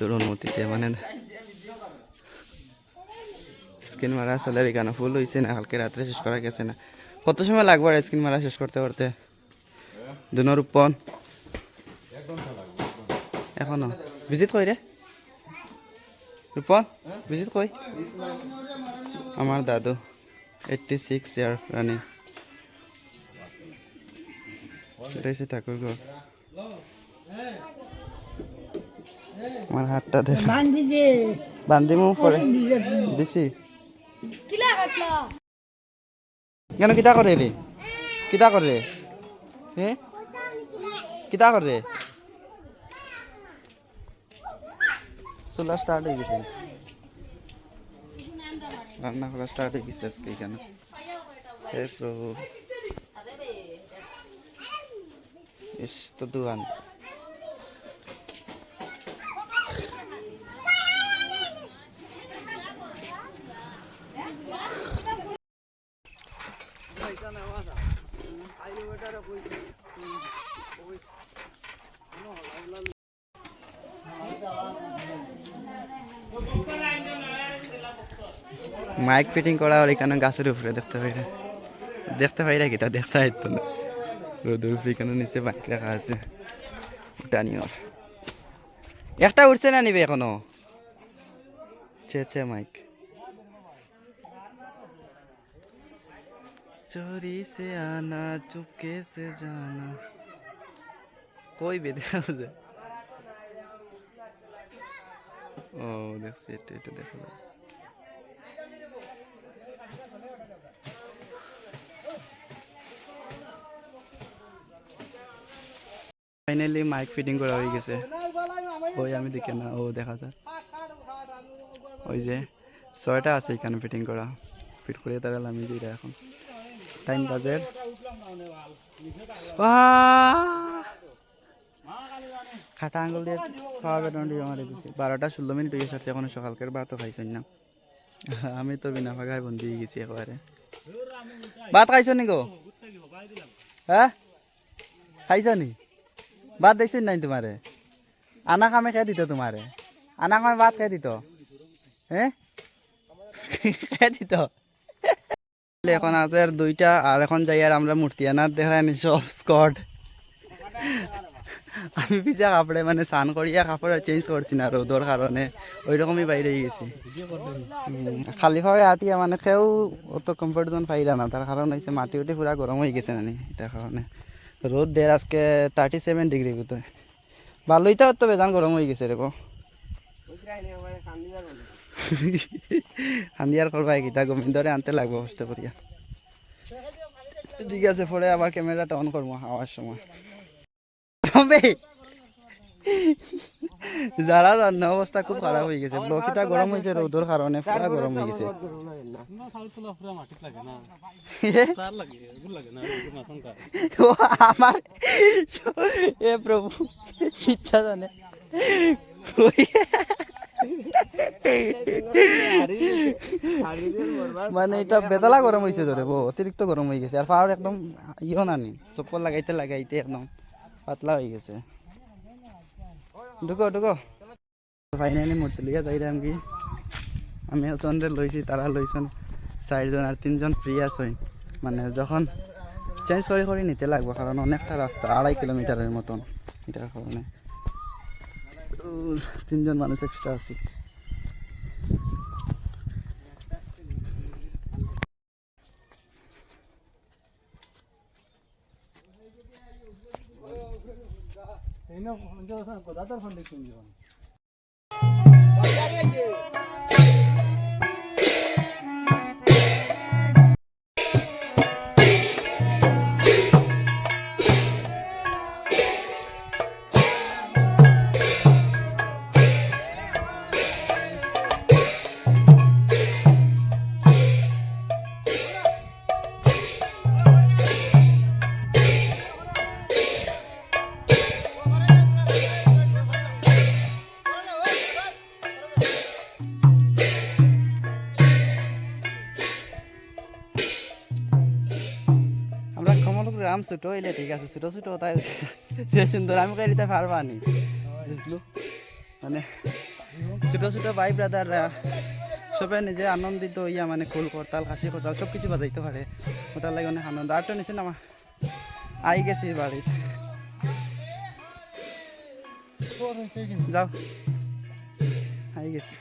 তোর অনুমতিতে মানে স্ক্রিন মারা আসলে এখানে ফুল হয়েছে না, কালকে রাত্রে শেষ করা গেছে না। কত সময় লাগবে আর স্ক্রিন মারা শেষ করতে করতে? দুনোর উপর এখনো ভিজিট কই রে রূপন? ভিজিট কই? আমার দাদু 86 ইয়ার রানিং। এটা হচ্ছে ঠাকুর ঘর। আমার হাতটা দেখ বান্ধিমু পরে দিছি কেন? কিতা করে রে? কিতা করে? হ্যাঁ কিতা করে? চুলা স্টার্ট হয়ে গেছে, রান্না করা স্টার্ট হয়ে গেছে আজকে এখানে। হে প্রভু, ইস তো দুয়ান। মাইক ফিটিং করা আর এখানে গাছের উপরে দেখতে পাই না, দেখতে পাই না কিটা দেখতে হইতো না। রোদের উপরে এখানে নিচে মাইক রাখা আছে টানিওর। একটা উঠছে না নিবে এখনো চেয়ে মাইক। চোরি সে আনা চুপকে সে জানা কই বেঁধে আছে। ও দেখছি, এটা এটা দেখা যায়। ফাইনালি মাইক ফিটিং করা হয়ে গেছে। ওই আমি দেখে না, ও দেখা যায় ওই যে 6টা আছে এখানে ফিটিং করা। ফিট করে তারা আমি দিই এখন টাইম বাজে খাটা আঙুল দিয়ে খাওয়া বেতন দিয়ে মারি দিচ্ছি। 12টা 16 মিনিট হয়ে গেছে, এখন সকালকার ভাতও খাইছেন না। আমি তো বিনা ফাঁকায় বন্দি হয়ে গেছি একেবারে। ভাত খাইছ নি গো? হ্যাঁ খাইছ নি? ভাত দিয়েছেন নাই তোমারে? আনা কামে খেয়ে দিত তোমারে, আনা কামে ভাত খেয়ে দিত। হ্যাঁ খেয়ে দিত। এখন আছে আর 2টা, আর এখন যাই আর আমরা মূর্তি আনার দেখানি সব স্কট। আমি পিছা কাপড়ে মানে স্নান করিয়া কাপড় চেঞ্জ করছি না রোদর কারণে, ওই রকমই বাইরে গেছি। খালি ভাবে আটিয়া মানে কেউ অত কমফর্ট জোন পাইরা না, তার কারণ হচ্ছে মাটি উঠে পুরা গরম হয়ে গেছে নানি, তার কারণে রোদ দের আজকে 37 ডিগ্রি ভিতরে। ভালোই তো তো বেজান গরম হয়ে গেছে রে গো। হান্দিয়ার করবা কিতা গোবিন্দরে আনতে লাগবো কষ্ট করিয়া। ঠিক আছে, পরে আবার ক্যামেরাটা অন করবো আওয়ার সময়। যারা রান্না অবস্থা খুব খারাপ হয়ে গেছে, ব্লকিটা গরম হয়েছে রোদর কারণে, পুরা গরম হয়ে গেছে। আমার এ প্রভু ইচ্ছা জানে মানে এটা বেতলা গরম হয়েছে ধরে বউ, অতিরিক্ত গরম হয়ে গেছে। আর পাওয়ার একদম ইও নানি, চপ্পল লাগাইতে লাগাইতে একদম পাতলা হয়ে গেছে। ঢুকো ঢুকো। ফাইনালি মূর্তি লিয়া যাই আমি, আমি চন্দ্রে লইছি, তারা লইছেন 4জন আর 3জন ফ্রি আছে। মানে যখন চেঞ্জ করে করে নিতে লাগবো, কারণ অনেকটা রাস্তা 2.5 কিলোমিটারের মতন, এটার কারণে 3জন মানুষ এক্সট্রা আছে। গ্রাম ছোট হইলে ঠিক আছে, ছোট ছোট তাই যে সুন্দর আমি কই দিতে পারবা নি বুঝলো। মানে ছোটো ছোটো ভাই ব্রাদাররা সবাই নিজে আনন্দিত ইয়া মানে খোল করতাল খাসি করতাল সব কিছু বাজাইতে পারে ওটার লাগে অনেক আনন্দ আর তো নিচে না আই গেছি বাড়িতে যাও আই গেছি